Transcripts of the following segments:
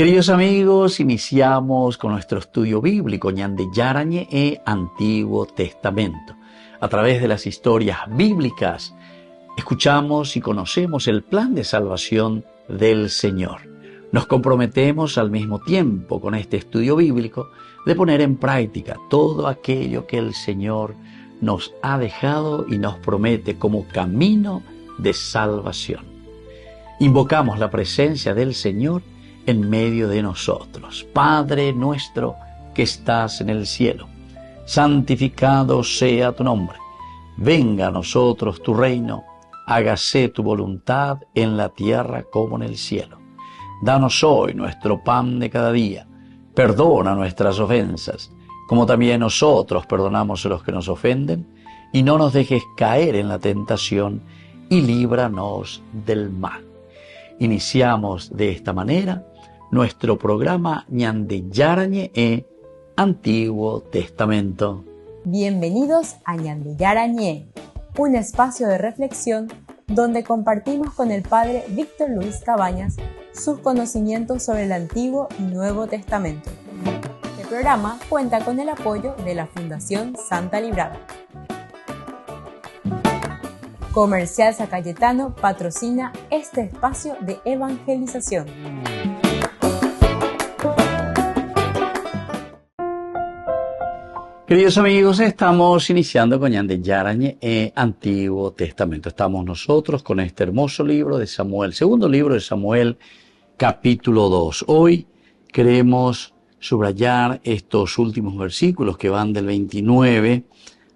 Queridos amigos, iniciamos con nuestro estudio bíblico Ñande Yarañe e Antiguo Testamento. A través de las historias bíblicas, escuchamos y conocemos el plan de salvación del Señor. Nos comprometemos al mismo tiempo con este estudio bíblico de poner en práctica todo aquello que el Señor nos ha dejado y nos promete como camino de salvación. Invocamos la presencia del Señor en medio de nosotros. Padre nuestro que estás en el cielo, santificado sea tu nombre. Venga a nosotros tu reino, hágase tu voluntad en la tierra como en el cielo. Danos hoy nuestro pan de cada día. Perdona nuestras ofensas, como también nosotros perdonamos a los que nos ofenden, y no nos dejes caer en la tentación, y líbranos del mal. Iniciamos de esta manera nuestro programa Ñande Yarañe e Antiguo Testamento. Bienvenidos a Ñande Yarañe, un espacio de reflexión donde compartimos con el Padre Víctor Luis Cabañas sus conocimientos sobre el Antiguo y Nuevo Testamento. Este programa cuenta con el apoyo de la Fundación Santa Librada. Comercial San Cayetano patrocina este espacio de evangelización. Queridos amigos, estamos iniciando con Ñande Yarañe e Antiguo Testamento. Estamos nosotros con este hermoso libro de Samuel, segundo libro de Samuel, capítulo 2. Hoy queremos subrayar estos últimos versículos que van del 29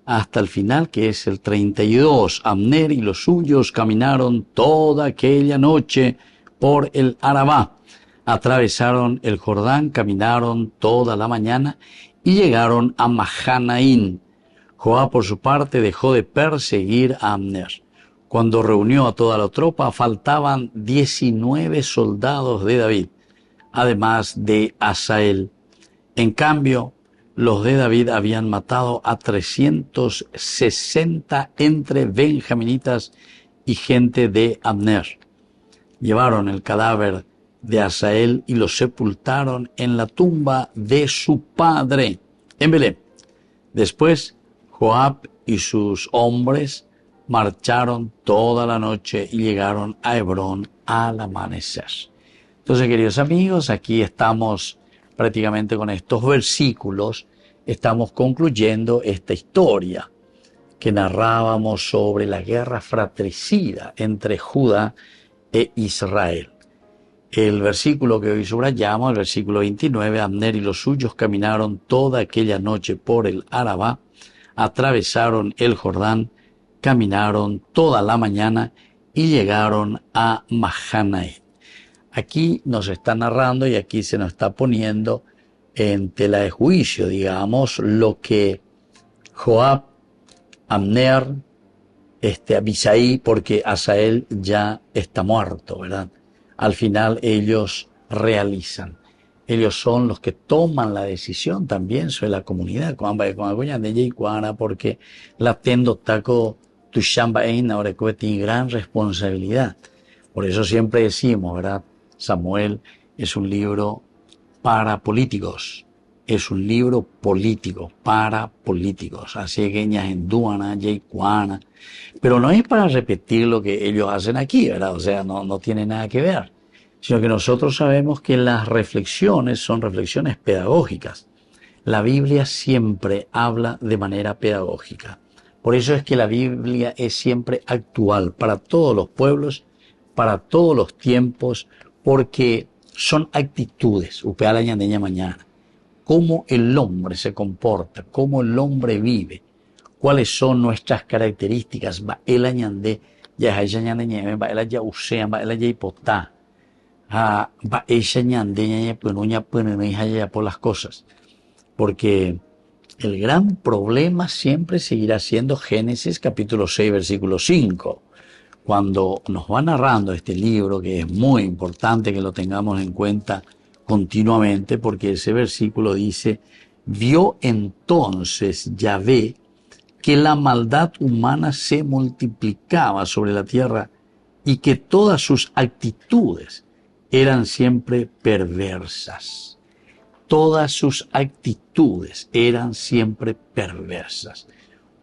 hasta el final, que es el 32. Abner y los suyos caminaron toda aquella noche por el Arabá. Atravesaron el Jordán, caminaron toda la mañana y llegaron a Mahanaín. Joab, por su parte, dejó de perseguir a Abner. Cuando reunió a toda la tropa, faltaban 19 soldados de David, además de Asael. En cambio, los de David habían matado a 360 entre benjaminitas y gente de Abner. Llevaron el cadáver de Asael y lo sepultaron en la tumba de su padre en Belén. Después, Joab y sus hombres marcharon toda la noche y llegaron a Hebrón al amanecer. Entonces, queridos amigos, aquí estamos prácticamente con estos versículos, estamos concluyendo esta historia que narrábamos sobre la guerra fratricida entre Judá e Israel. El versículo que hoy subrayamos, el versículo 29, Abner y los suyos caminaron toda aquella noche por el Arabá, atravesaron el Jordán, caminaron toda la mañana y llegaron a Mahanaín. Aquí nos está narrando y aquí se nos está poniendo en tela de juicio, digamos, lo que Joab, Abner, Abisai, porque Asael ya está muerto, ¿verdad? Al final ellos realizan. Ellos son los que toman la decisión también sobre la comunidad. Porque la tendo taco tu shamba ahora tiene gran responsabilidad. Por eso siempre decimos, ¿verdad? Samuel es un libro para políticos. Es un libro político, para políticos. Así que en Duana, Yeicuana. Pero no es para repetir lo que ellos hacen aquí, ¿verdad? O sea, no tiene nada que ver. Sino que nosotros sabemos que las reflexiones son reflexiones pedagógicas. La Biblia siempre habla de manera pedagógica. Por eso es que la Biblia es siempre actual para todos los pueblos, para todos los tiempos, porque son actitudes. Upea la ñandeña mañana. Cómo el hombre se comporta, cómo el hombre vive, cuáles son nuestras características. Va el añande, ya es ñande ñeme, va el ya usea, va el ya hipotá, va ella ñande ñe penuña penuña ya por las cosas. Porque el gran problema siempre seguirá siendo Génesis capítulo 6, versículo 5. Cuando nos va narrando este libro, que es muy importante que lo tengamos en cuenta continuamente, porque ese versículo dice: vio entonces Yahvé que la maldad humana se multiplicaba sobre la tierra y que todas sus actitudes eran siempre perversas. Todas sus actitudes eran siempre perversas.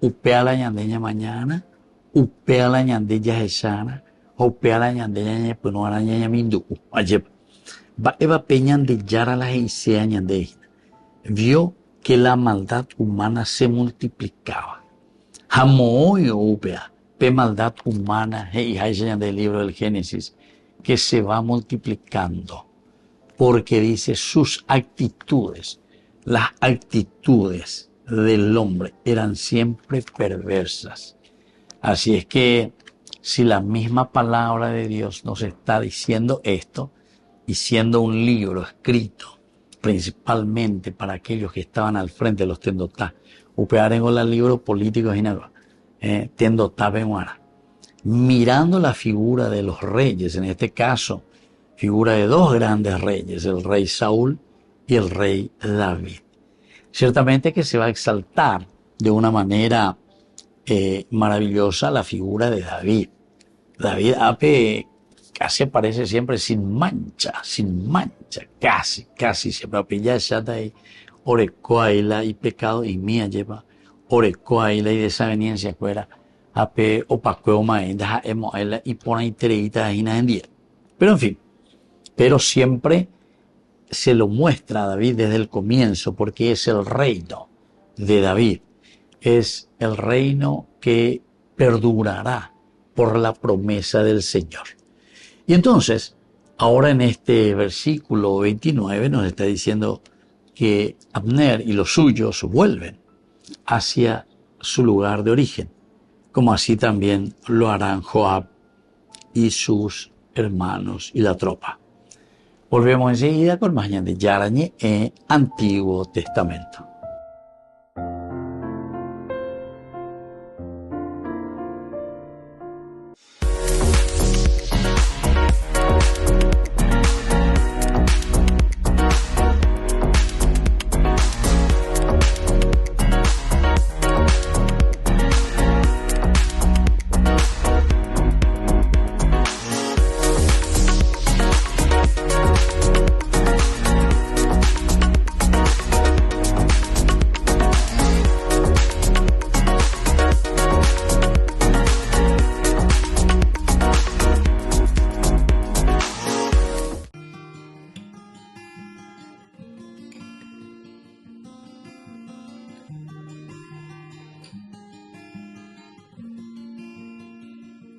Upea la ñandeña mañana, upea la ñandeña jesana, upea la ñandeña ñepuno a la ñaña mindu. Ayer, va eva peñan de yara la geisea ñandeña. Vio que la maldad humana se multiplicaba. Jamoyo upea, pe maldad humana, y del libro del Génesis, que se va multiplicando. Porque dice sus actitudes, las actitudes del hombre eran siempre perversas. Así es que si la misma palabra de Dios nos está diciendo esto, y siendo un libro escrito principalmente para aquellos que estaban al frente de los tendotá, upearen con los libros políticos y nada, tendotá benuara, mirando la figura de los reyes, en este caso, figura de dos grandes reyes, el rey Saúl y el rey David. Ciertamente que se va a exaltar de una manera maravillosa la figura de David. David casi aparece siempre sin mancha, casi siempre. Apilla chata y orecoaila y pecado y mía lleva orecoaila y desaveniencia fuera ape opacueo maenda emoela y pone itereita en día. Pero en fin, pero siempre se lo muestra a David desde el comienzo porque es el reino de David. Es el reino que perdurará por la promesa del Señor. Y entonces, ahora en este versículo 29 nos está diciendo que Abner y los suyos vuelven hacia su lugar de origen, como así también lo harán Joab y sus hermanos y la tropa. Volvemos enseguida con más de Yarañe en Antiguo Testamento.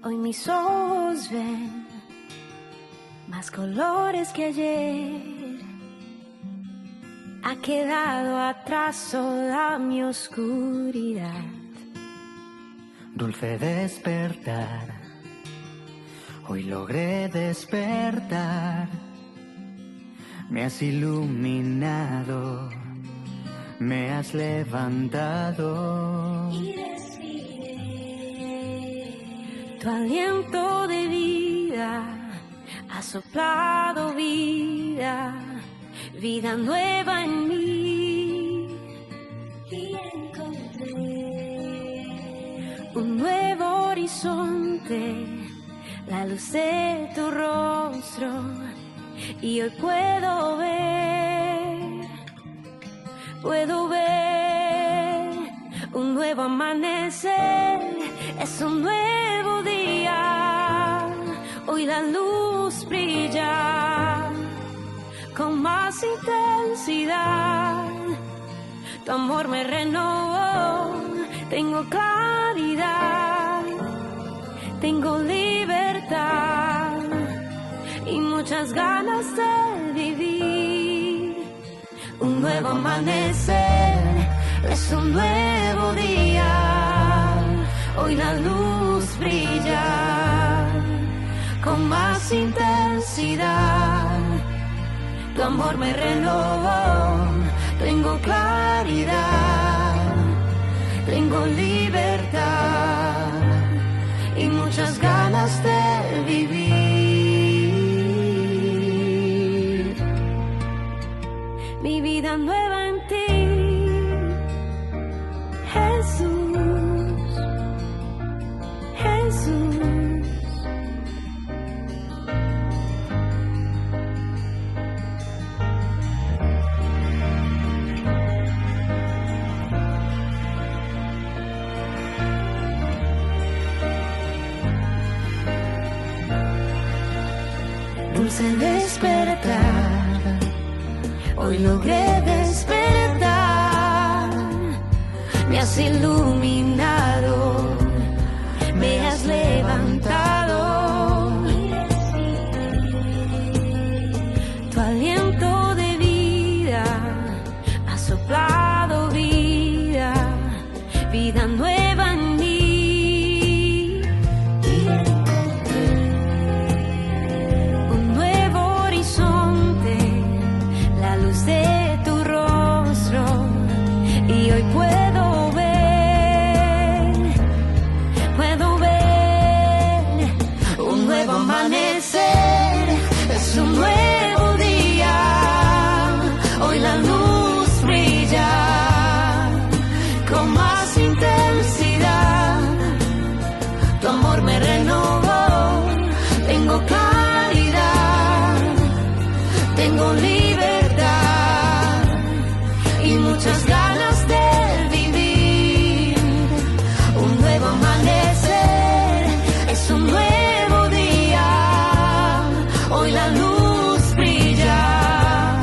Hoy mis ojos ven más colores que ayer. Ha quedado atrás toda mi oscuridad. Dulce despertar, hoy logré despertar. Me has iluminado, me has levantado. Y tu aliento de vida ha soplado vida, vida nueva en mí. Y encontré un nuevo horizonte, la luz de tu rostro, y hoy puedo ver un nuevo amanecer. Es un nuevo día, hoy la luz brilla con más intensidad. Tu amor me renovó, tengo claridad, tengo libertad y muchas ganas de vivir. Un nuevo amanecer, es un nuevo día, hoy la luz brilla con más intensidad. Tu amor me renovó, tengo claridad, tengo libertad y muchas ganas de vivir. Mi vida nueva en ti, Jesús, Jesús. Hoy logré despertar, me has iluminado, me has levantado. Tu aliento de vida ha soplado vida, vida nueva en mí. Un nuevo horizonte, la luz de tu rostro, y hoy puedo ver un nuevo amanecer, es un nuevo día, hoy la luz brilla con más intensidad, tu amor me renovó, tengo claridad, tengo libertad y muchas ganas de vivir. Un nuevo amanecer, es un nuevo día, hoy la luz brilla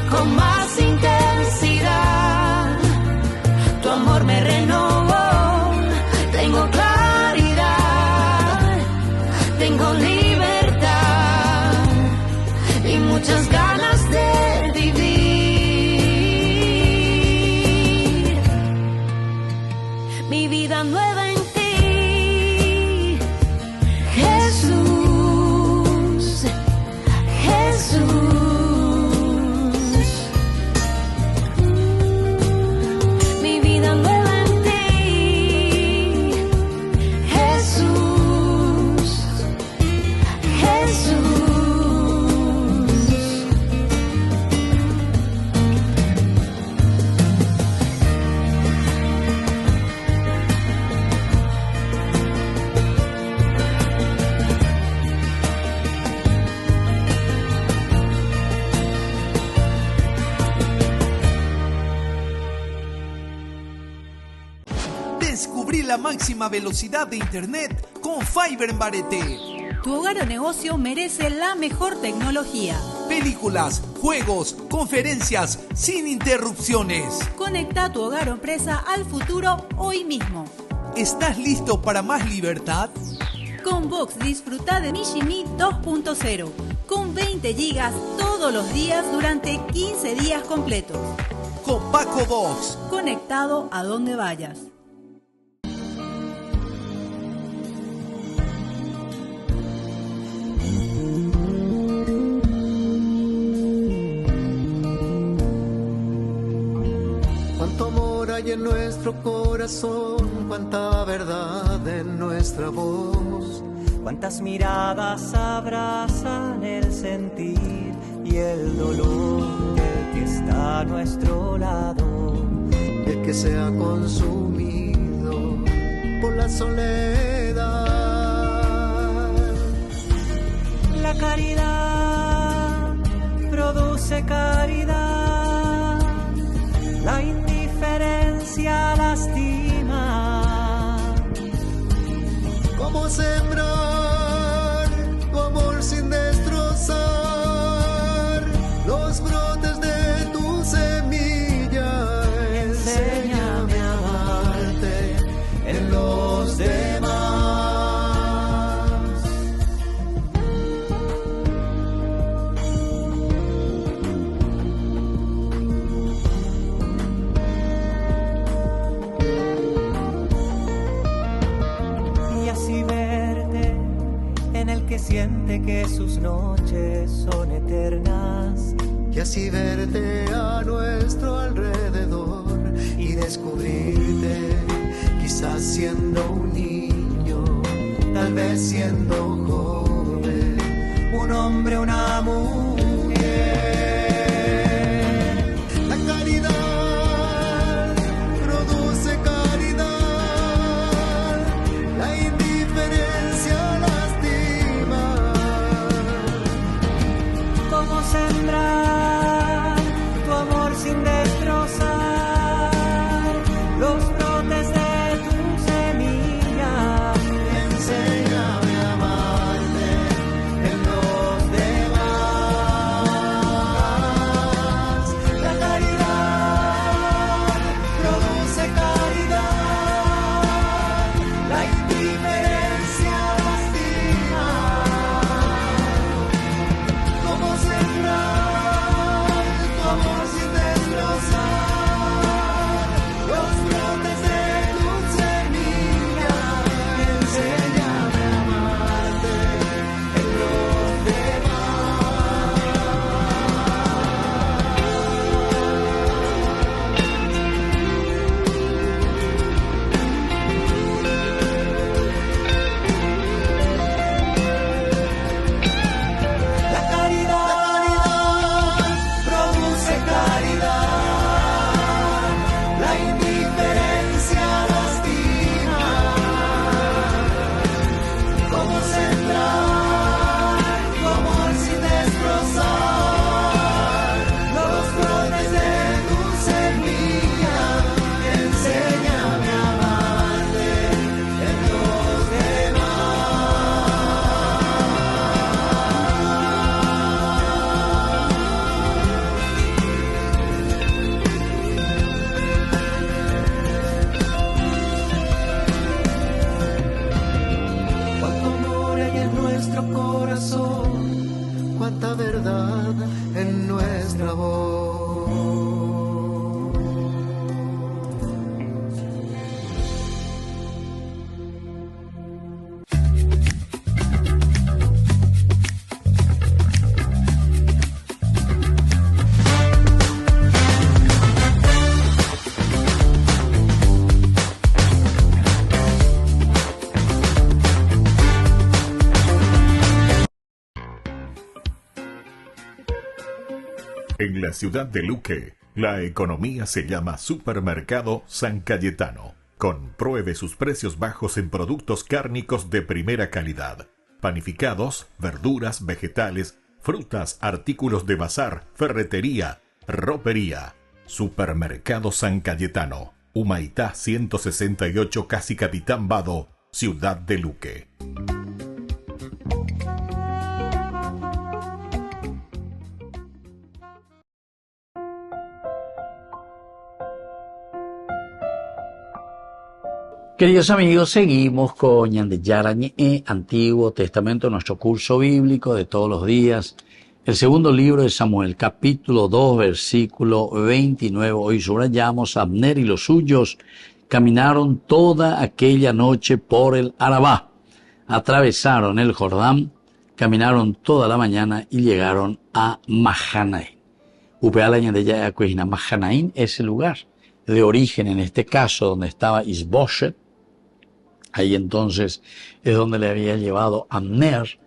con más intensidad, tu amor me renovó, tengo claridad, tengo libertad y muchas ganas de vivir. Mi vida nueva en ti, Jesús, Jesús. Mi vida nueva en ti, Jesús, Jesús. Descubrí la máxima velocidad de internet con Fiber en Barete. Tu hogar o negocio merece la mejor tecnología. Películas, juegos, conferencias, sin interrupciones. Conecta tu hogar o empresa al futuro hoy mismo. ¿Estás listo para más libertad? Con Vox disfruta de Mishimi 2.0 con 20 gigas todos los días durante 15 días completos. Con Paco Vox. Conectado a donde vayas. Cuánto amor hay en nuestro corazón, cuánta verdad en nuestra voz. Cuántas miradas abrazan el sentir y el dolor del que está a nuestro lado. El que se ha consumido por la soledad. La caridad produce caridad, la indiferencia lastima. ¿Cómo sembrar tu amor sin destrozar los brotes de tu semilla? Enséñame a amarte en los demás. Y así verte en el que siente que sus noches son eternas. Y así verte a nuestro alrededor y descubrirte, quizás siendo un niño, tal vez siendo joven, un hombre, una mujer. La caridad produce caridad, la indiferencia lastima. ¿Cómo sembrar tu amor sin destrozar los brotes de tu semilla? Enséñame a amarte en los demás. nuestra voz. En la ciudad de Luque, la economía se llama Supermercado San Cayetano. Compruebe sus precios bajos en productos cárnicos de primera calidad. Panificados, verduras, vegetales, frutas, artículos de bazar, ferretería, ropería. Supermercado San Cayetano, Humaitá 168, Casi Capitán Vado, ciudad de Luque. Queridos amigos, seguimos con Ñandeyarañe, Antiguo Testamento, nuestro curso bíblico de todos los días. El segundo libro de Samuel, capítulo 2, versículo 29. Hoy subrayamos: Abner y los suyos caminaron toda aquella noche por el Arabá. Atravesaron el Jordán, caminaron toda la mañana y llegaron a Mahanaim. Upeala Ñandeyarañe, Mahanaim es el lugar de origen, en este caso, donde estaba Isboshet. Ahí entonces es donde le había llevado Abner.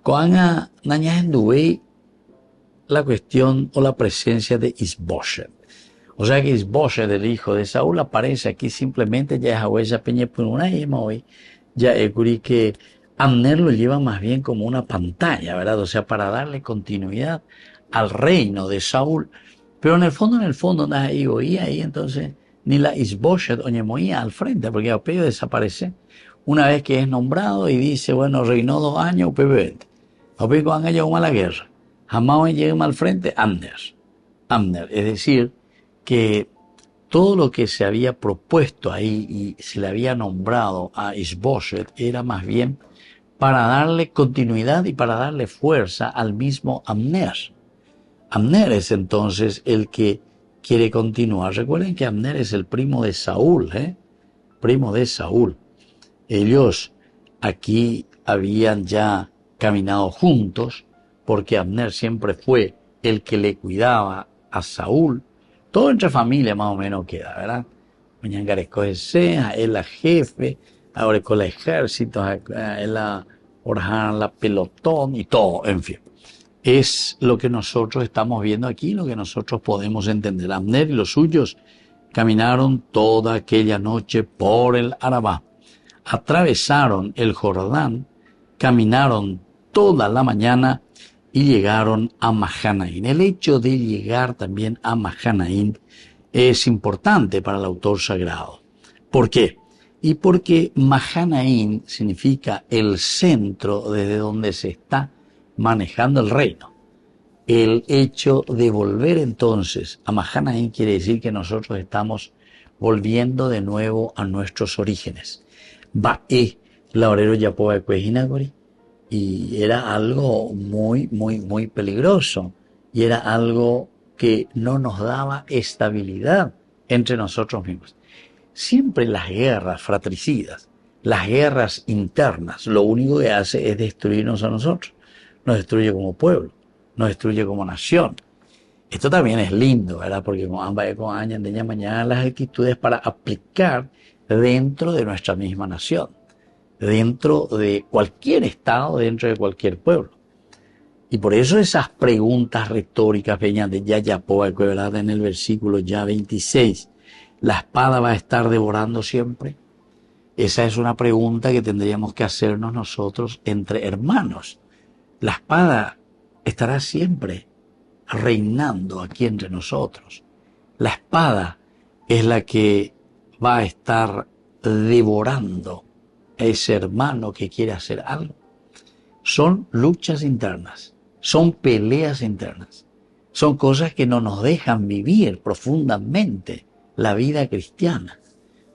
Cuando nañahenduve la cuestión o la presencia de Isboshet. O sea que Isboshet, el hijo de Saúl, aparece aquí simplemente ya es a huella peña por una yema hoy. Ya es que Abner lo lleva más bien como una pantalla, ¿verdad? O sea, para darle continuidad al reino de Saúl. Pero en el fondo, ahí entonces ni la Isboshet o Ñemoía al frente, porque Apello desaparece una vez que es nombrado y dice, bueno, reinó 2 años, Apello cuando llegó a la guerra, jamás llegó al frente, Abner. Es decir, que todo lo que se había propuesto ahí y se le había nombrado a Isboshet era más bien para darle continuidad y para darle fuerza al mismo Abner. Abner es entonces el que quiere continuar. Recuerden que Abner es el primo de Saúl, primo de Saúl. Ellos aquí habían ya caminado juntos porque Abner siempre fue el que le cuidaba a Saúl. Todo entre familia más o menos queda, ¿verdad? Mañangaresco sea, él la jefe, ahora con el ejército, él la orjan, la pelotón y todo, en fin. Es lo que nosotros estamos viendo aquí, lo que nosotros podemos entender. Abner y los suyos caminaron toda aquella noche por el Arabá. Atravesaron el Jordán, caminaron toda la mañana y llegaron a Mahanaim. El hecho de llegar también a Mahanaim es importante para el autor sagrado. ¿Por qué? Y porque Mahanaim significa el centro desde donde se está manejando el reino. El hecho de volver entonces a Mahanaim quiere decir que nosotros estamos volviendo de nuevo a nuestros orígenes. Y era algo muy peligroso y era algo que no nos daba estabilidad entre nosotros mismos. Siempre las guerras fratricidas, las guerras internas, lo único que hace es destruirnos a nosotros. Nos destruye como pueblo, nos destruye como nación. Esto también es lindo, ¿verdad? Porque con años de mañana las actitudes para aplicar dentro de nuestra misma nación, dentro de cualquier estado, dentro de cualquier pueblo. Y por eso esas preguntas retóricas venían de Yayapoa, ¿verdad? En el versículo ya 26, ¿la espada va a estar devorando siempre? Esa es una pregunta que tendríamos que hacernos nosotros entre hermanos. La espada estará siempre reinando aquí entre nosotros. La espada es la que va a estar devorando a ese hermano que quiere hacer algo. Son luchas internas, son peleas internas, son cosas que no nos dejan vivir profundamente la vida cristiana.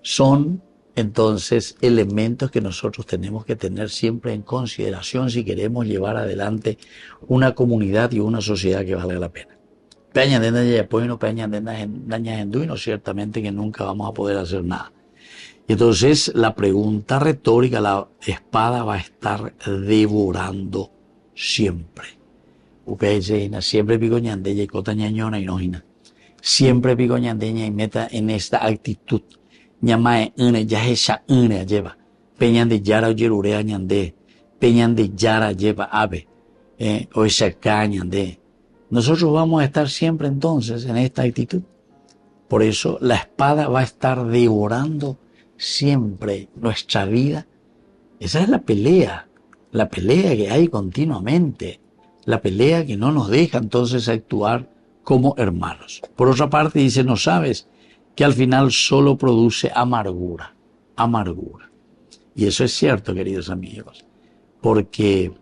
Son entonces elementos que nosotros tenemos que tener siempre en consideración si queremos llevar adelante una comunidad y una sociedad que valga la pena. Peñandena ya pues no peñandena dañando, ciertamente que nunca vamos a poder hacer nada. Y entonces la pregunta retórica, la espada va a estar devorando siempre. Upecheina, siempre picoñandeña y cota ñañona y nojina. Siempre picoñandeña y meta en esta actitud. Ñamae une, ya esa une lleva. Peñan de yara o yerurea ñande. Peñan de yara lleva ave. O esa cañande. Nosotros vamos a estar siempre entonces en esta actitud. Por eso la espada va a estar devorando siempre nuestra vida. Esa es la pelea que hay continuamente, la pelea que no nos deja entonces actuar como hermanos. Por otra parte dice, no sabes que al final solo produce amargura. Y eso es cierto, queridos amigos, porque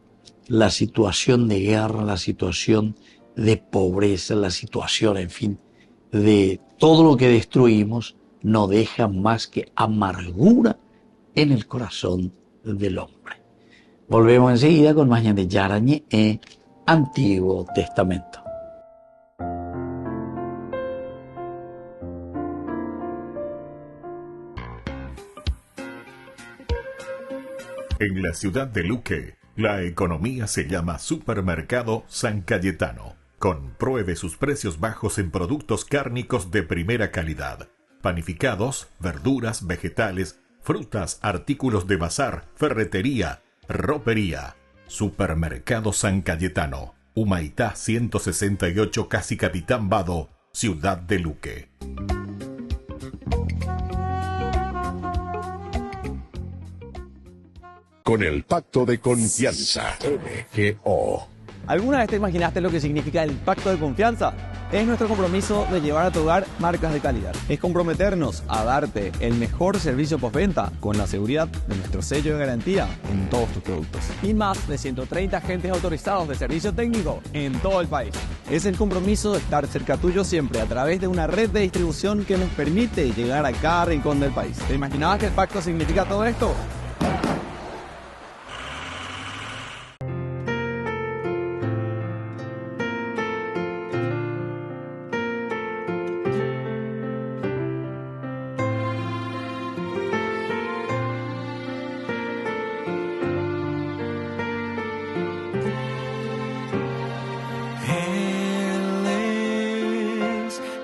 la situación de guerra, la situación de pobreza, la situación, en fin, de todo lo que destruimos, no deja más que amargura en el corazón del hombre. Volvemos enseguida con más de Yarañe en Antiguo Testamento. En la ciudad de Luque, la economía se llama Supermercado San Cayetano. Compruebe sus precios bajos en productos cárnicos de primera calidad. Panificados, verduras, vegetales, frutas, artículos de bazar, ferretería, ropería. Supermercado San Cayetano, Humaitá 168, Casi Capitán Vado, Ciudad de Luque. Con el Pacto de Confianza, MGO. ¿Alguna vez te imaginaste lo que significa el Pacto de Confianza? Es nuestro compromiso de llevar a tu hogar marcas de calidad. Es comprometernos a darte el mejor servicio postventa con la seguridad de nuestro sello de garantía en todos tus productos. Y más de 130 agentes autorizados de servicio técnico en todo el país. Es el compromiso de estar cerca tuyo siempre a través de una red de distribución que nos permite llegar a cada rincón del país. ¿Te imaginabas que el pacto significa todo esto?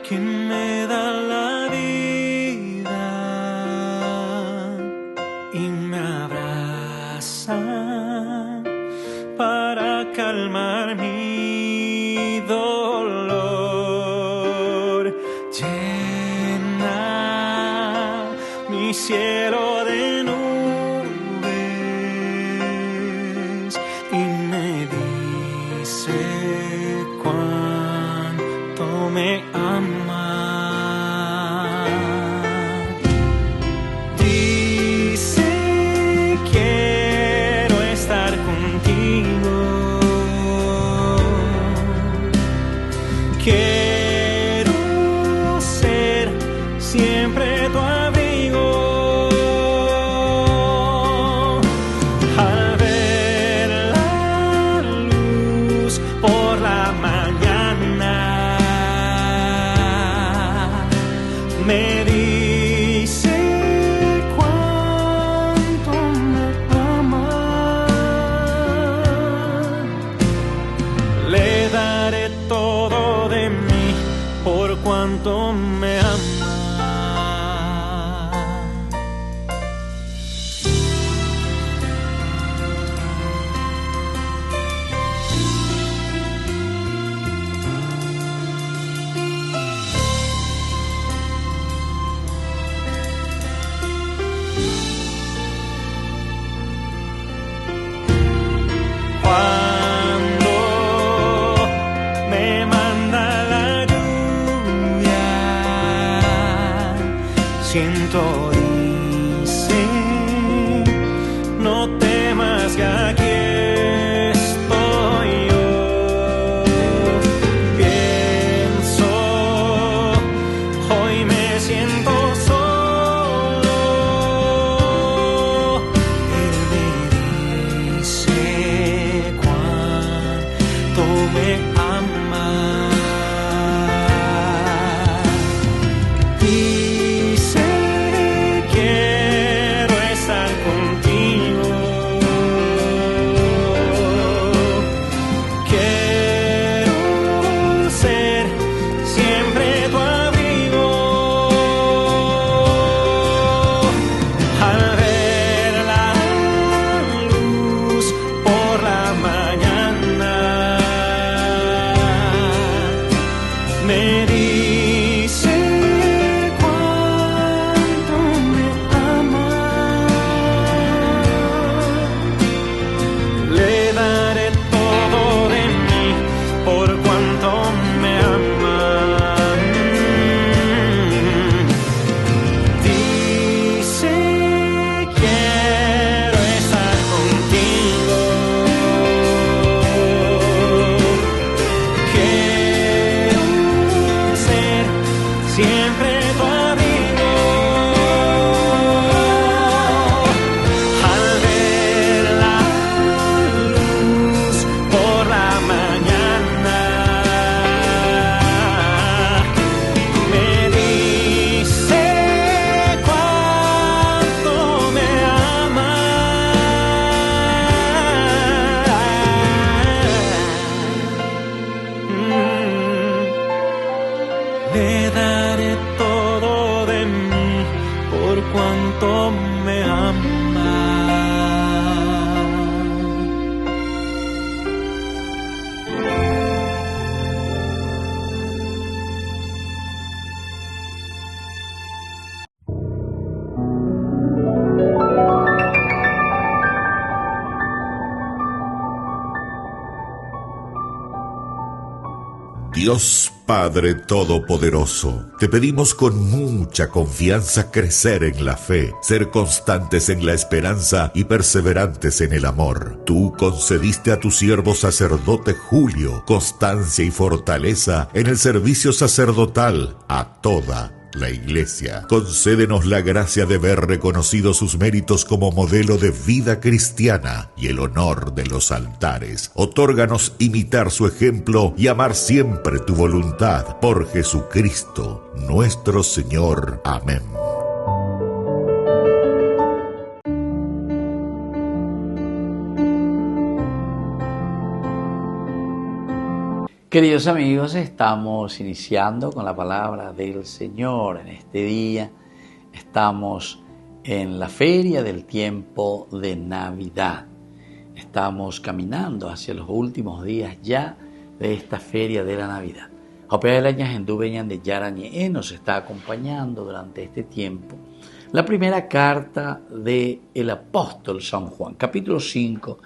Quien me da la vida y me abraza para calmar mi dolor. Llena mi cielo de nubes y me dice cuánto me ama. Dice quiero estar contigo, quiero ser siempre tu abrigo. Al ver la luz por la mañana, me dice cuánto me ama. Le daré todo de mí por cuanto me ama. Cuando me manda la lluvia, siento dice, no temas que aquí estoy yo. Pienso, hoy me siento solo. Él me dice cuánto me ama. me dice cuánto me ama. Le daré todo de mí por cuanto me ama. Dice quiero estar contigo. Siempre tu amigo. Al ver la luz por la mañana, me dice cuánto me ama. Le daré todo de mí por cuanto me ama. Dios Padre Todopoderoso, te pedimos con mucha confianza crecer en la fe, ser constantes en la esperanza y perseverantes en el amor. Tú concediste a tu siervo sacerdote Julio constancia y fortaleza en el servicio sacerdotal a toda la Iglesia. Concédenos la gracia de ver reconocidos sus méritos como modelo de vida cristiana y el honor de los altares. Otórganos imitar su ejemplo y amar siempre tu voluntad. Por Jesucristo, nuestro Señor. Amén. Queridos amigos, estamos iniciando con la palabra del Señor. En este día estamos en la feria del tiempo de Navidad. Estamos caminando hacia los últimos días ya de esta feria de la Navidad. Opea del año en Dubeñan de Yarañe nos está acompañando durante este tiempo la primera carta del apóstol San Juan, capítulo 5,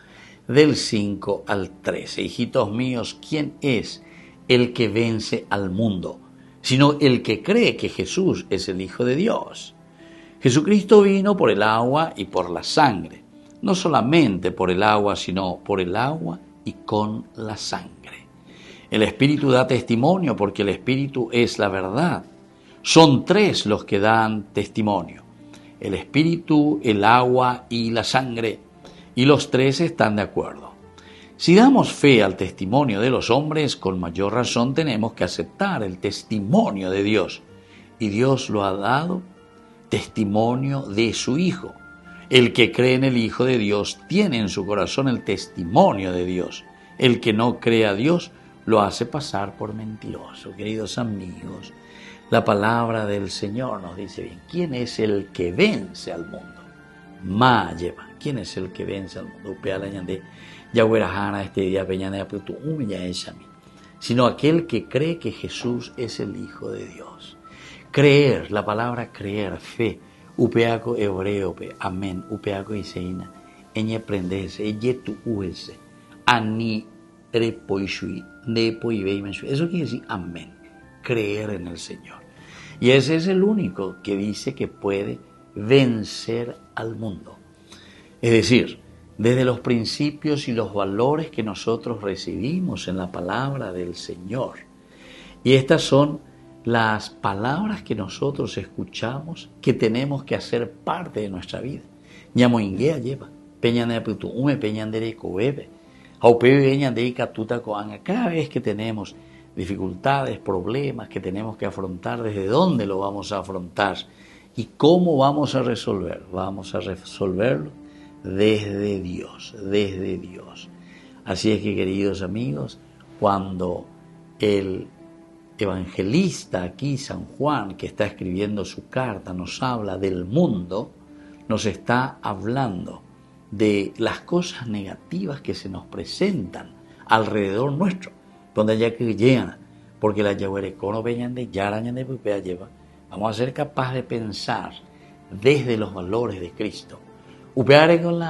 del 5 al 13. Hijitos míos, ¿quién es el que vence al mundo? Sino el que cree que Jesús es el Hijo de Dios. Jesucristo vino por el agua y por la sangre. No solamente por el agua, sino por el agua y con la sangre. El Espíritu da testimonio porque el Espíritu es la verdad. Son tres los que dan testimonio: el Espíritu, el agua y la sangre. Y los tres están de acuerdo. Si damos fe al testimonio de los hombres, con mayor razón tenemos que aceptar el testimonio de Dios. Y Dios lo ha dado testimonio de su Hijo. El que cree en el Hijo de Dios tiene en su corazón el testimonio de Dios. El que no cree a Dios lo hace pasar por mentiroso. Queridos amigos, la palabra del Señor nos dice bien: ¿quién es el que vence al mundo? Ma lleva. ¿Quién es el que vence al mundo? Este día sino aquel que cree que Jesús es el Hijo de Dios. Creer, la palabra creer, fe, upeaco hebreo, amén, upeaco iseina, eñe prendese, eñe tu uese, ani repoishui, nepo y veimenshui. Eso quiere decir amén, creer en el Señor. Y ese es el único que dice que puede vencer al mundo. Es decir, desde los principios y los valores que nosotros recibimos en la palabra del Señor. Y estas son las palabras que nosotros escuchamos que tenemos que hacer parte de nuestra vida. Ñamoinguea lleva, peñaneaputu, ume peñandereco bebe, aupebe peñanderica tutacoanga. Cada vez que tenemos dificultades, problemas que tenemos que afrontar, ¿desde dónde lo vamos a afrontar? ¿Y cómo vamos a resolver? Vamos a resolverlo desde Dios, desde Dios. Así es que, queridos amigos, cuando el evangelista aquí, San Juan, que está escribiendo su carta, nos habla del mundo, nos está hablando de las cosas negativas que se nos presentan alrededor nuestro, donde haya que llegan, porque la yahuerecono veñan de yarañan de pupea lleva. Vamos a ser capaces de pensar desde los valores de Cristo. Upeare con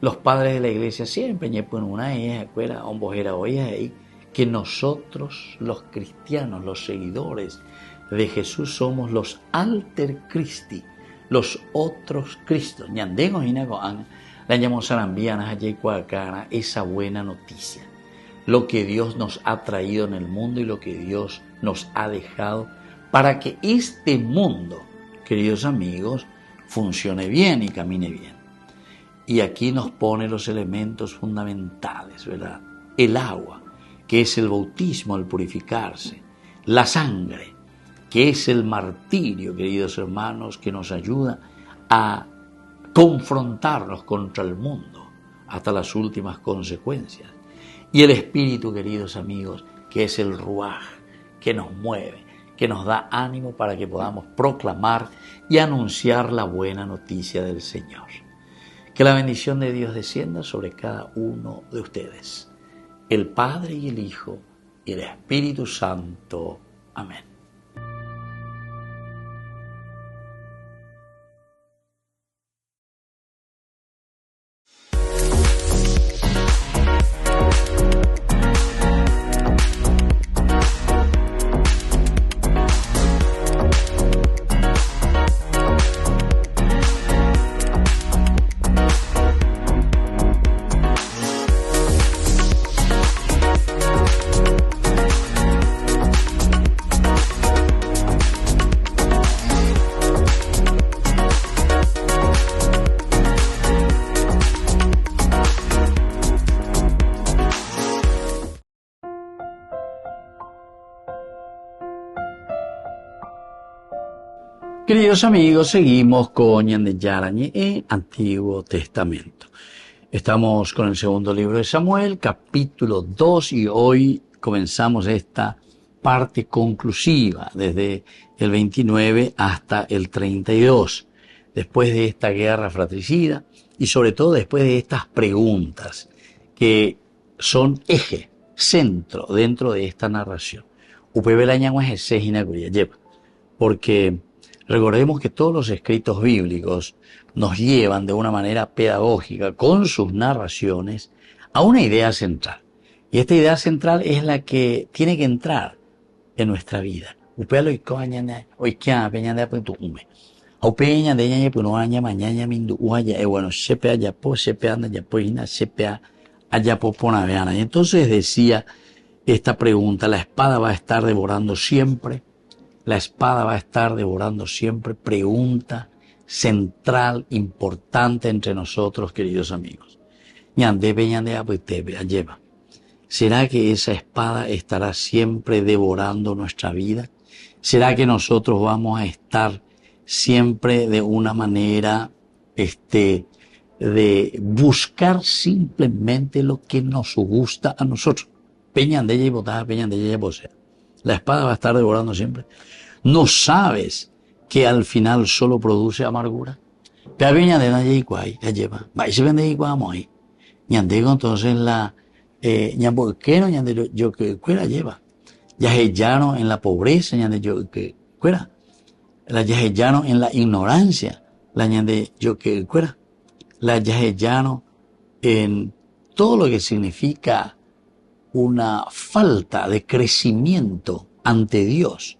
los padres de la iglesia siempre, ñepuen una escuela, ombojera hoy ahí, que nosotros los cristianos, los seguidores de Jesús, somos los alter Christi, los otros Cristos. Ñandego inagoan, la llamamos sarambiana, esa buena noticia. Lo que Dios nos ha traído en el mundo y lo que Dios nos ha dejado para que este mundo, queridos amigos, funcione bien y camine bien. Y aquí nos pone los elementos fundamentales, ¿verdad? El agua, que es el bautismo al purificarse. La sangre, que es el martirio, queridos hermanos, que nos ayuda a confrontarnos contra el mundo hasta las últimas consecuencias. Y el espíritu, queridos amigos, que es el ruaj, que nos mueve, que nos da ánimo para que podamos proclamar y anunciar la buena noticia del Señor. Que la bendición de Dios descienda sobre cada uno de ustedes, el Padre y el Hijo y el Espíritu Santo. Amén. Queridos amigos, seguimos con Ñande Yarañe en Antiguo Testamento. Estamos con el segundo libro de Samuel, capítulo 2, y hoy comenzamos esta parte conclusiva desde el 29 hasta el 32, después de esta guerra fratricida y sobre todo después de estas preguntas que son eje, centro dentro de esta narración. Porque recordemos que todos los escritos bíblicos nos llevan de una manera pedagógica con sus narraciones a una idea central. Y esta idea central es la que tiene que entrar en nuestra vida. Y entonces decía esta pregunta: la espada va a estar devorando siempre. La espada va a estar devorando siempre. Pregunta central, importante entre nosotros, queridos amigos. ¿Será que esa espada estará siempre devorando nuestra vida? ¿Será que nosotros vamos a estar siempre de una manera de buscar simplemente lo que nos gusta a nosotros? La espada va a estar devorando siempre. ¿No sabes que al final solo produce amargura? Entonces la yo que cuera lleva. Yajellaron en la pobreza, yo que cuera. La yajellaron en la ignorancia, la yo que cuera. La yajellaron en todo lo que significa una falta de crecimiento ante Dios,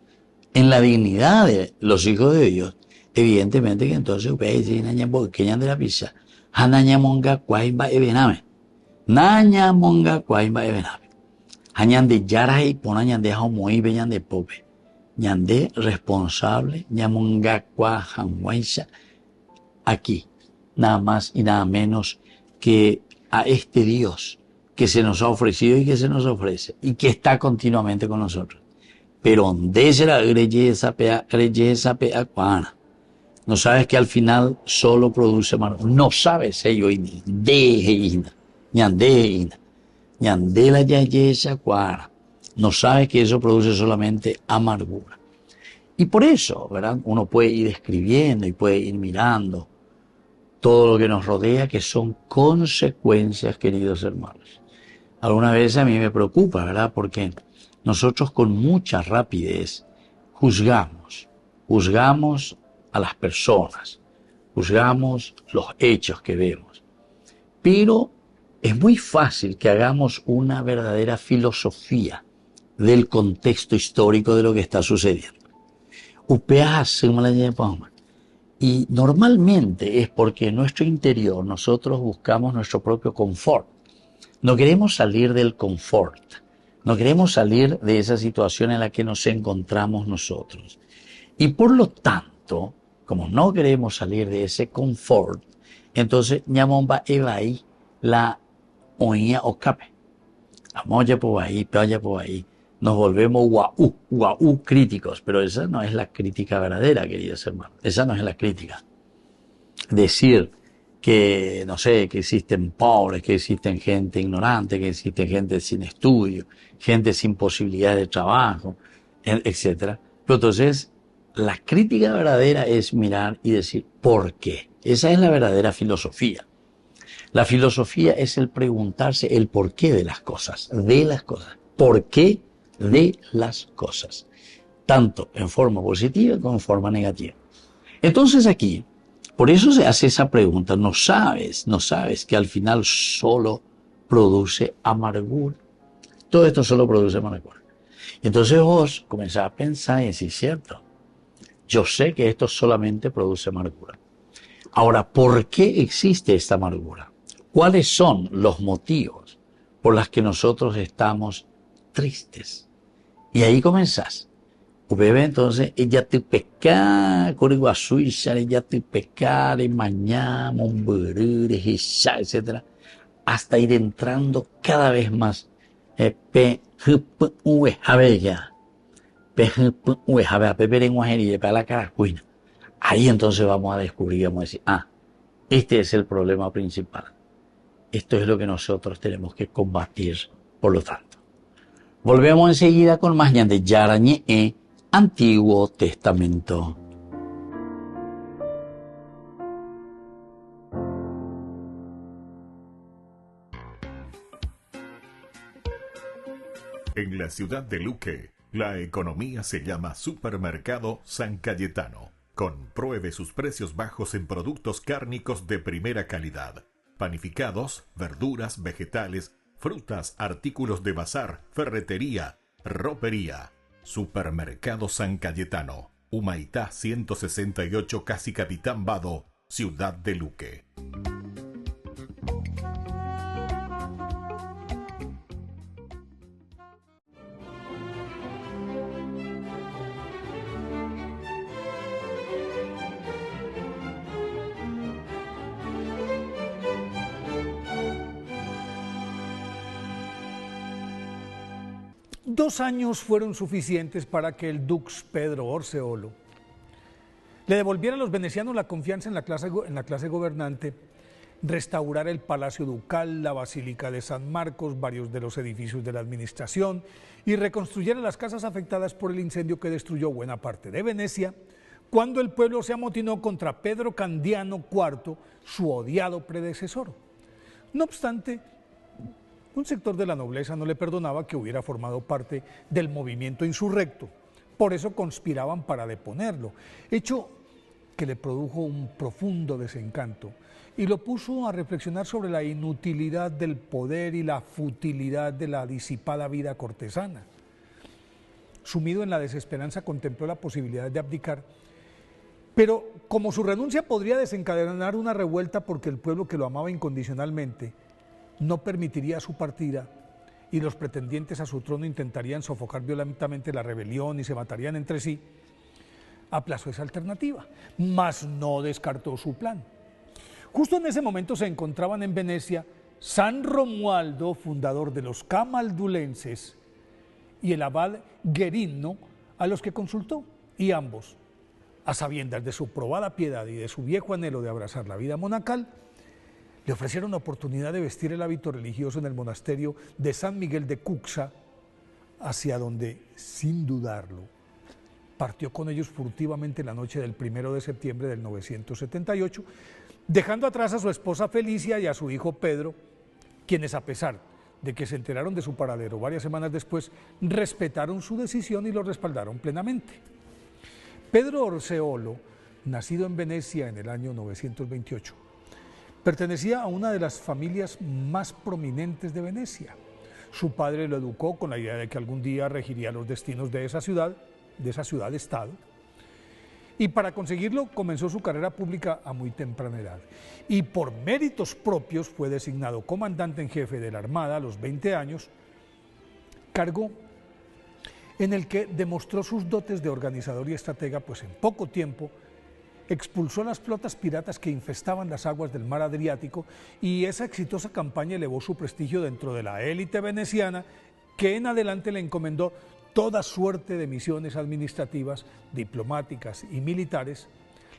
en la dignidad de los hijos de Dios. Evidentemente que entonces de la pizza, hanañamonga cuaimba ebename, nañamonga cuaimba ebename, hañande yara y ponañande homoí beñande pope, ñande responsable, ñamonga cuajanguaisa, aquí, nada más y nada menos que a este Dios que se nos ha ofrecido y que se nos ofrece y que está continuamente con nosotros. Pero donde será greyesa pea cuana. No sabes que al final solo produce amargura. No sabes ello y de ñande la yayesa cuana. No sabes que eso produce solamente amargura. Y por eso, ¿verdad? Uno puede ir escribiendo y puede ir mirando todo lo que nos rodea, que son consecuencias, queridos hermanos. Algunas veces a mí me preocupa, ¿verdad? Porque nosotros con mucha rapidez juzgamos a las personas, juzgamos los hechos que vemos. Pero es muy fácil que hagamos una verdadera filosofía del contexto histórico de lo que está sucediendo. Y normalmente es porque en nuestro interior nosotros buscamos nuestro propio confort. No queremos salir del confort, no queremos salir de esa situación en la que nos encontramos nosotros. Y por lo tanto, como no queremos salir de ese confort, entonces ñamomba evai la oía o cape. Amoya por ahí, peoya por ahí. Nos volvemos guau críticos, pero esa no es la crítica verdadera, queridos hermanos. Esa no es la crítica. Decir que, no sé, que existen pobres, que existen gente ignorante, que existen gente sin estudio, gente sin posibilidad de trabajo, etc. Pero entonces, la crítica verdadera es mirar y decir, ¿por qué? Esa es la verdadera filosofía. La filosofía es el preguntarse el porqué de las cosas, ¿Por qué de las cosas? Tanto en forma positiva como en forma negativa. Entonces aquí, por eso se hace esa pregunta, no sabes que al final solo produce amargura. Todo esto solo produce amargura. Entonces vos comenzás a pensar y decís, cierto, yo sé que esto solamente produce amargura. Ahora, ¿por qué existe esta amargura? ¿Cuáles son los motivos por los que nosotros estamos tristes? Y ahí comenzás. Bebé, entonces, ella te peca, coriguasuisha, ella te peca, mañana, monberure, etc. Hasta ir entrando cada vez más. Ahí entonces vamos a descubrir, vamos a decir, este es el problema principal. Esto es lo que nosotros tenemos que combatir, por lo tanto. Volvemos enseguida con más de Yarañe Antiguo Testamento. En la ciudad de Luque, la economía se llama Supermercado San Cayetano. Compruebe sus precios bajos en productos cárnicos de primera calidad. Panificados, verduras, vegetales, frutas, artículos de bazar, ferretería, ropería. Supermercado San Cayetano, Humaitá 168, Casi Capitán Vado, Ciudad de Luque. Dos años fueron suficientes para que el dux Pedro Orseolo le devolviera a los venecianos la confianza en la clase gobernante, restaurara el Palacio Ducal, la Basílica de San Marcos, varios de los edificios de la administración y reconstruyera las casas afectadas por el incendio que destruyó buena parte de Venecia, cuando el pueblo se amotinó contra Pedro Candiano IV, su odiado predecesor. No obstante, un sector de la nobleza no le perdonaba que hubiera formado parte del movimiento insurrecto. Por eso conspiraban para deponerlo, hecho que le produjo un profundo desencanto y lo puso a reflexionar sobre la inutilidad del poder y la futilidad de la disipada vida cortesana. Sumido en la desesperanza, contempló la posibilidad de abdicar, pero como su renuncia podría desencadenar una revuelta porque el pueblo que lo amaba incondicionalmente no permitiría su partida y los pretendientes a su trono intentarían sofocar violentamente la rebelión y se matarían entre sí, aplazó esa alternativa, mas no descartó su plan. Justo en ese momento se encontraban en Venecia San Romualdo, fundador de los camaldulenses, y el abad Guerino, a los que consultó, y ambos, a sabiendas de su probada piedad y de su viejo anhelo de abrazar la vida monacal, le ofrecieron la oportunidad de vestir el hábito religioso en el monasterio de San Miguel de Cuxa, hacia donde, sin dudarlo, partió con ellos furtivamente la noche del 1 de septiembre del 978, dejando atrás a su esposa Felicia y a su hijo Pedro, quienes a pesar de que se enteraron de su paradero varias semanas después, respetaron su decisión y lo respaldaron plenamente. Pedro Orseolo, nacido en Venecia en el año 928, pertenecía a una de las familias más prominentes de Venecia. Su padre lo educó con la idea de que algún día regiría los destinos de esa ciudad-estado, y para conseguirlo comenzó su carrera pública a muy temprana edad. Y por méritos propios fue designado comandante en jefe de la Armada a los 20 años, cargo en el que demostró sus dotes de organizador y estratega, pues en poco tiempo expulsó las flotas piratas que infestaban las aguas del mar Adriático, y esa exitosa campaña elevó su prestigio dentro de la élite veneciana, que en adelante le encomendó toda suerte de misiones administrativas, diplomáticas y militares,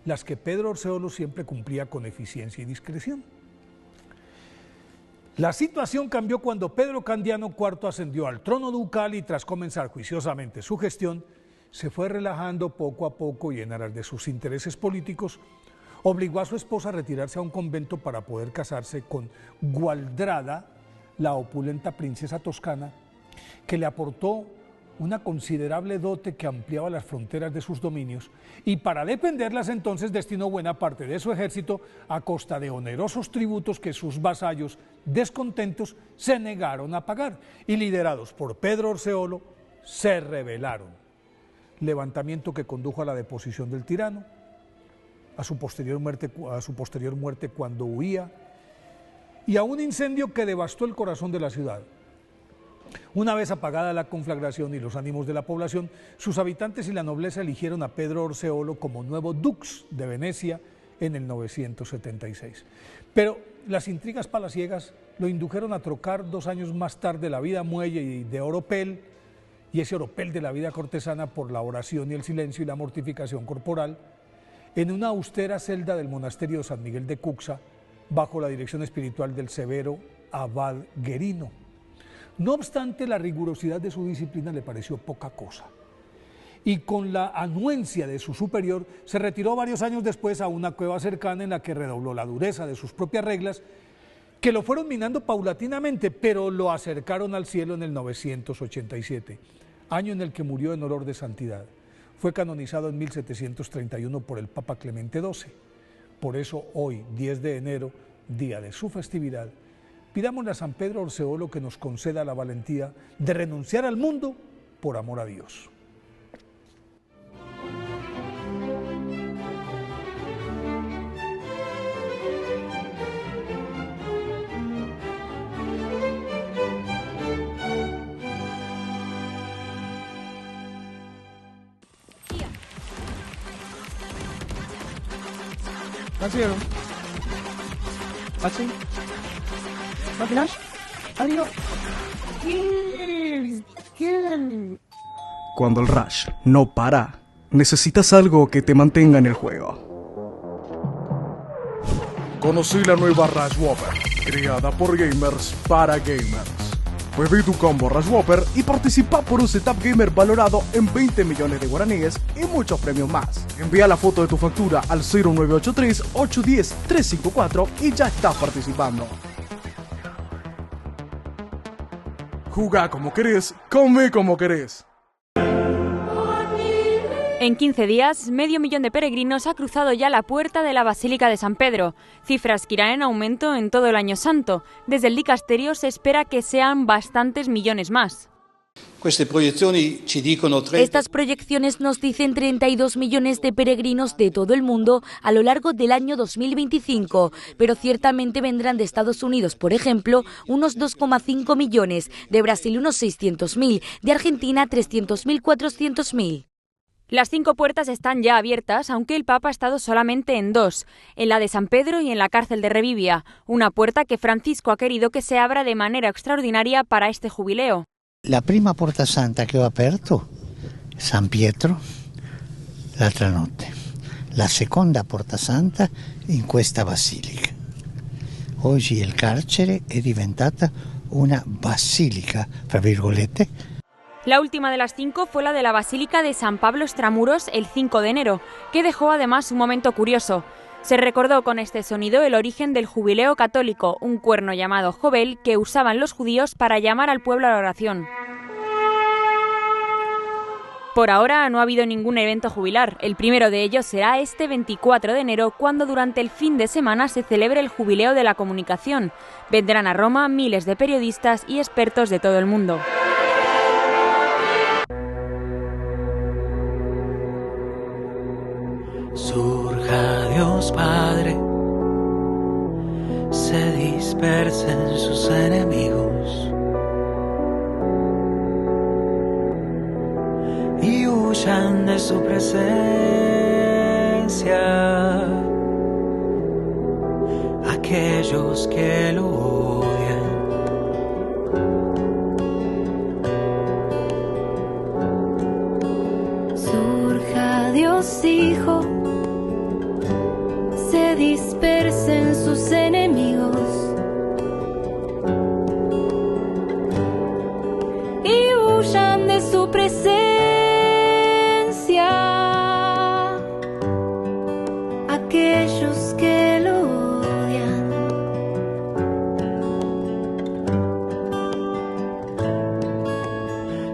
las que Pedro Orseolo siempre cumplía con eficiencia y discreción. La situación cambió cuando Pedro Candiano IV ascendió al trono ducal y, tras comenzar juiciosamente su gestión, se fue relajando poco a poco y, en aras de sus intereses políticos, obligó a su esposa a retirarse a un convento para poder casarse con Gualdrada, la opulenta princesa toscana, que le aportó una considerable dote que ampliaba las fronteras de sus dominios, y para defenderlas entonces destinó buena parte de su ejército a costa de onerosos tributos que sus vasallos, descontentos, se negaron a pagar, y liderados por Pedro Orseolo, se rebelaron. Levantamiento que condujo a la deposición del tirano, a su posterior muerte cuando huía, y a un incendio que devastó el corazón de la ciudad. Una vez apagada la conflagración y los ánimos de la población, sus habitantes y la nobleza eligieron a Pedro Orseolo como nuevo dux de Venecia en el 976. Pero las intrigas palaciegas lo indujeron a trocar 2 años más tarde la vida muelle y de oropel, y ese oropel de la vida cortesana, por la oración y el silencio y la mortificación corporal, en una austera celda del monasterio de San Miguel de Cuxa, bajo la dirección espiritual del severo abad Guerino. No obstante, la rigurosidad de su disciplina le pareció poca cosa, y con la anuencia de su superior se retiró varios años después a una cueva cercana, en la que redobló la dureza de sus propias reglas, que lo fueron minando paulatinamente, pero lo acercaron al cielo en el 987, año en el que murió en olor de santidad. Fue canonizado en 1731 por el Papa Clemente XII. Por eso hoy, 10 de enero, día de su festividad, pidámosle a San Pedro Orseolo que nos conceda la valentía de renunciar al mundo por amor a Dios. Nacieron. Así. Adiós. Adiós. Cuando el rush no para, necesitas algo que te mantenga en el juego. Conocí la nueva Rush Whopper, creada por gamers para gamers. Pedí tu combo Rush Whopper y participa por un setup gamer valorado en 20 millones de guaraníes y muchos premios más. Envía la foto de tu factura al 0983-810-354 y ya estás participando. Jugá como querés, come como querés. En 15 días, 500.000 de peregrinos ha cruzado ya la puerta de la Basílica de San Pedro, cifras que irán en aumento en todo el año santo. Desde el dicasterio se espera que sean bastantes millones más. Estas proyecciones nos dicen 32 millones de peregrinos de todo el mundo a lo largo del año 2025, pero ciertamente vendrán de Estados Unidos, por ejemplo, unos 2,5 millones, de Brasil unos 600.000, de Argentina 300.000, 400.000. Las 5 puertas están ya abiertas, aunque el Papa ha estado solamente en 2, en la de San Pedro y en la cárcel de Revivia, una puerta que Francisco ha querido que se abra de manera extraordinaria para este jubileo. La prima Porta Santa che ho aperto, San Pietro, l'altra notte. La seconda Porta Santa in questa basilica. Oggi il carcere è diventata una basilica, fra virgolette. La última de las 5 fue la de la Basílica de San Pablo Extramuros el 5 de enero, que dejó además un momento curioso. Se recordó con este sonido el origen del jubileo católico, un cuerno llamado jobel que usaban los judíos para llamar al pueblo a la oración. Por ahora no ha habido ningún evento jubilar. El primero de ellos será este 24 de enero, cuando durante el fin de semana se celebre el Jubileo de la Comunicación. Vendrán a Roma miles de periodistas y expertos de todo el mundo. Surja Dios Padre, se dispersen sus enemigos y huyan de su presencia aquellos que lo odian. Surja Dios Hijo, se dispersen sus enemigos y huyan de su presencia aquellos que lo odian.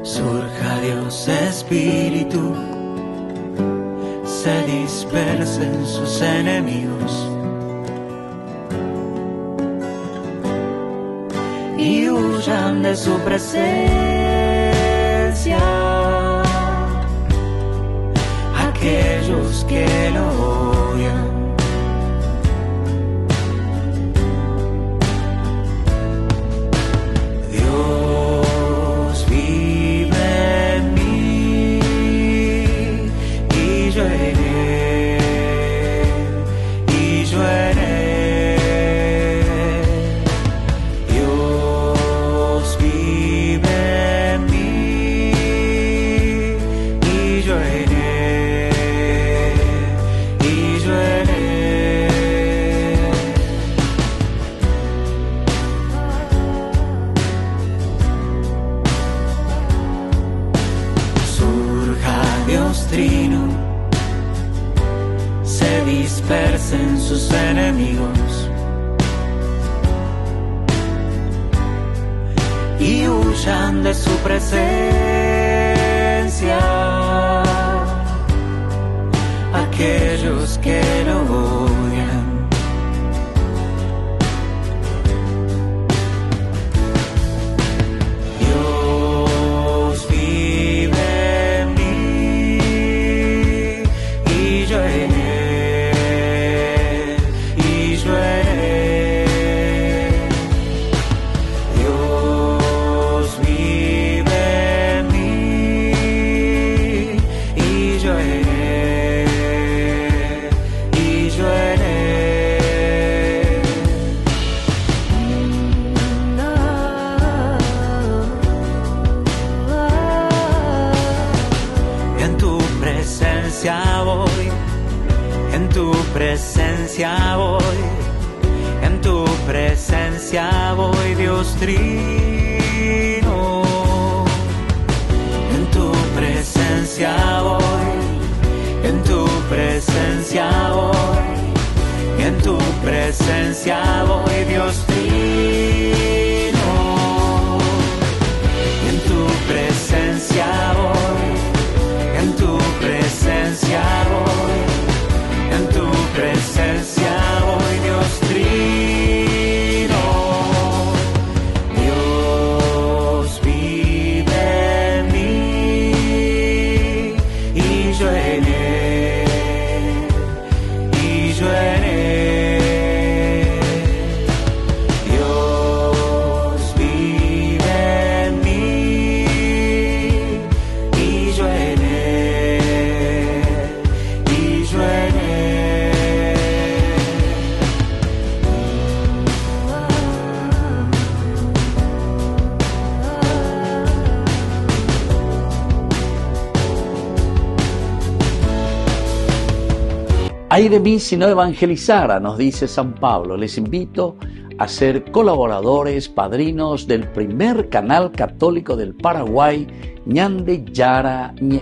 Surja Dios Espíritu, se dispersen sus enemigos y huyan de su presencia aquellos que lo odian. Dios vive en mí y yo en dispersen sus enemigos y huyan de su presencia aquellos que lo odian. Dios vive en mí y yo en él. Presencia voy, en tu presencia voy, Dios Trino. En tu presencia voy, en tu presencia voy, en tu presencia voy, Dios Trino. En tu presencia voy, en tu presencia voy. En tu presencia voy, Dios Trino. Dios vive en mí y yo en él, y yo en él. Dios vive en mí y yo en él, y yo en él. Ay de mí si no evangelizara, nos dice San Pablo. Les invito a ser colaboradores, padrinos del primer canal católico del Paraguay, Ñande Yara Ñe.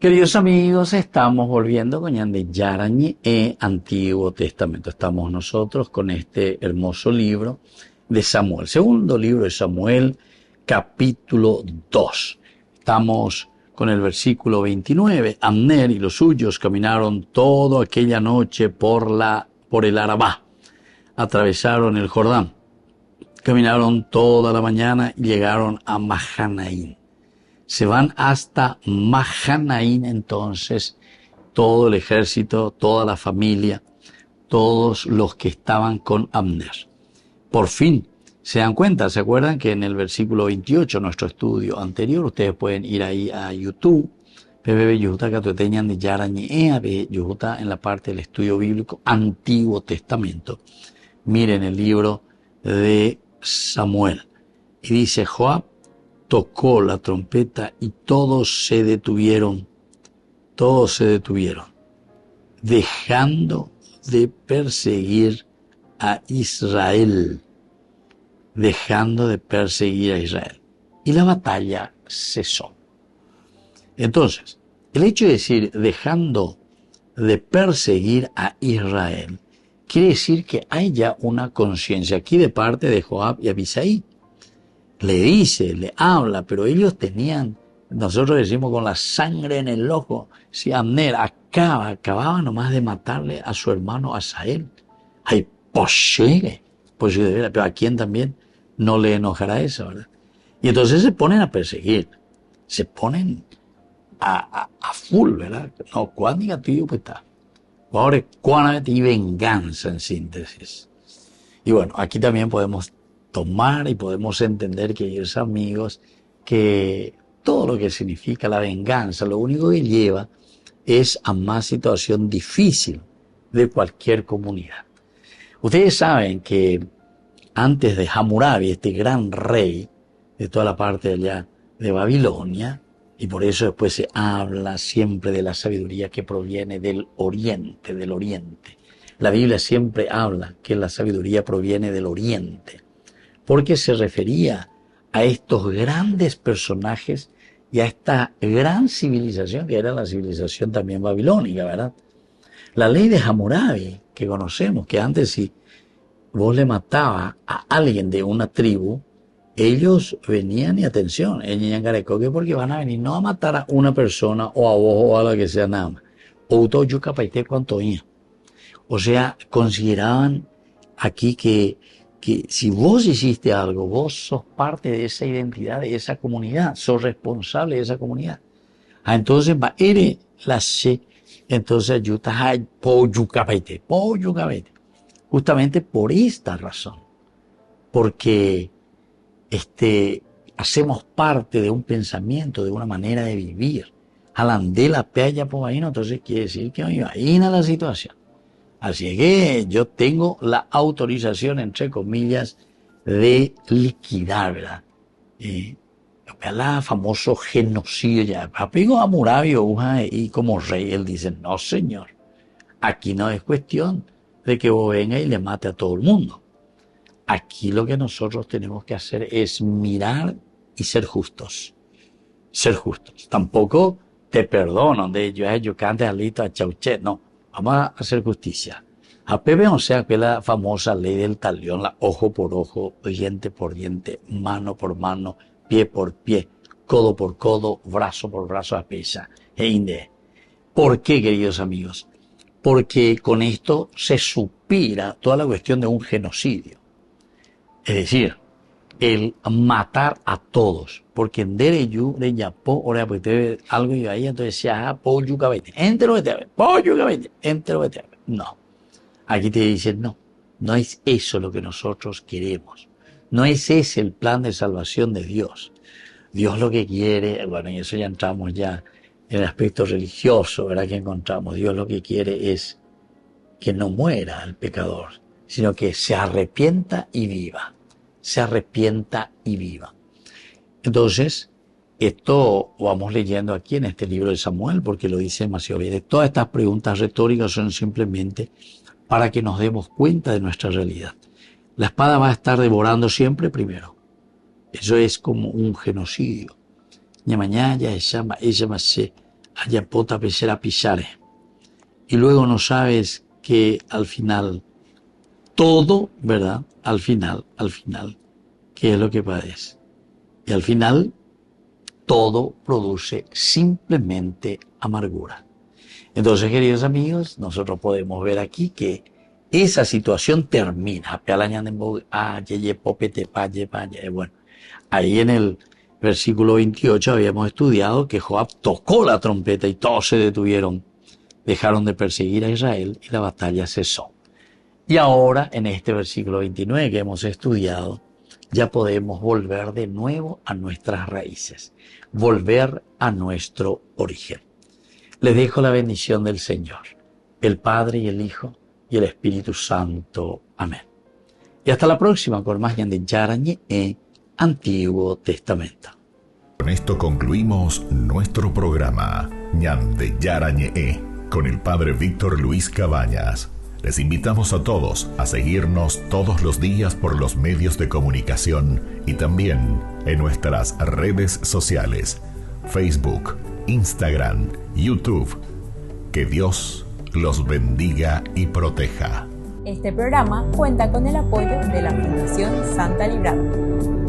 Queridos amigos, estamos volviendo con Ñande Yarañe Antiguo Testamento. Estamos nosotros con este hermoso libro de Samuel. Segundo libro de Samuel, capítulo 2. Estamos con el versículo 29. Abner y los suyos caminaron toda aquella noche por el Arabá. Atravesaron el Jordán. Caminaron toda la mañana y llegaron a Mahanaim. Se van hasta Mahanaim entonces todo el ejército, toda la familia, todos los que estaban con Abner. Por fin se dan cuenta, ¿se acuerdan que en el versículo 28, nuestro estudio anterior, ustedes pueden ir ahí a YouTube, en la parte del estudio bíblico Antiguo Testamento. Miren el libro de Samuel. Y dice, Joab tocó la trompeta y todos se detuvieron, dejando de perseguir a Israel, y la batalla cesó. Entonces, el hecho de decir dejando de perseguir a Israel, quiere decir que hay ya una conciencia aquí de parte de Joab y Abisai. Le dice, le habla, pero ellos tenían, nosotros decimos con la sangre en el ojo, si Abner acababa nomás de matarle a su hermano Asael. Ay, pues pero a quién también no le enojará eso, ¿verdad? Y entonces se ponen a perseguir, se ponen a full, ¿verdad? No, cuán negativo pues está. Ahora, cuánamente y venganza en síntesis. Y bueno, aquí también podemos tomar y podemos entender, queridos amigos, que todo lo que significa la venganza, lo único que lleva es a más situación difícil de cualquier comunidad. Ustedes saben que antes de Hammurabi, este gran rey de toda la parte de allá de Babilonia, y por eso después se habla siempre de la sabiduría que proviene del oriente, La Biblia siempre habla que la sabiduría proviene del oriente, porque se refería a estos grandes personajes y a esta gran civilización que era la civilización también babilónica, ¿verdad? La ley de Hammurabi, que conocemos, que antes si vos le matabas a alguien de una tribu, ellos venían, y atención, porque van a venir no a matar a una persona o a vos o a la que sea nada más. O sea, consideraban aquí que si vos hiciste algo, vos sos parte de esa identidad, de esa comunidad, sos responsable de esa comunidad. Entonces, entonces, justamente por esta razón, porque hacemos parte de un pensamiento, de una manera de vivir. Alandé la playa por ahí, entonces quiere decir que me imagina la situación. Así que yo tengo la autorización, entre comillas, de liquidar, ¿verdad? La famoso genocidio ya. Papigo Hammurabi y como rey, él dice, no señor, aquí no es cuestión de que vos venga y le mate a todo el mundo. Aquí lo que nosotros tenemos que hacer es mirar y ser justos. Ser justos. Tampoco te perdono de yo cante alito a chauche. No, vamos a hacer justicia. A Pepe, o sea, que la famosa ley del talión, la ojo por ojo, diente por diente, mano por mano, pie por pie, codo por codo, brazo por brazo, a pesa. ¿Por qué, queridos amigos? Porque con esto se supera toda la cuestión de un genocidio. Es decir, el matar a todos. Porque en Dereyu, de Yapó, ahora pues te ve algo y ahí, entonces decía, pollo cabete, entero vete, pollo cabete, entero vete. No. Aquí te dicen, no es eso lo que nosotros queremos. No es ese el plan de salvación de Dios. Dios lo que quiere, bueno, y eso ya entramos ya en el aspecto religioso, ¿verdad? Que encontramos. Dios lo que quiere es que no muera el pecador, sino que se arrepienta y viva. Se arrepienta y viva. Entonces, esto vamos leyendo aquí en este libro de Samuel, porque lo dice demasiado bien. Todas estas preguntas retóricas son simplemente para que nos demos cuenta de nuestra realidad. La espada va a estar devorando siempre primero. Eso es como un genocidio. Ñamañaya, ella ayapota pechera pichare. Y luego no sabes que al final, todo, ¿verdad? Al final, ¿qué es lo que padece? Y al final, todo produce simplemente amargura. Entonces, queridos amigos, nosotros podemos ver aquí que esa situación termina. Bueno, ahí en el versículo 28 habíamos estudiado que Joab tocó la trompeta y todos se detuvieron, dejaron de perseguir a Israel y la batalla cesó. Y ahora, en este versículo 29 que hemos estudiado, ya podemos volver de nuevo a nuestras raíces, volver a nuestro origen. Les dejo la bendición del Señor, el Padre y el Hijo y el Espíritu Santo. Amén. Y hasta la próxima con más Ñande Yarañe Antiguo Testamento. Con esto concluimos nuestro programa Ñande Yarañe con el Padre Víctor Luis Cabañas. Les invitamos a todos a seguirnos todos los días por los medios de comunicación y también en nuestras redes sociales, Facebook, Instagram, YouTube. Que Dios los bendiga y proteja. Este programa cuenta con el apoyo de la Fundación Santa Librada.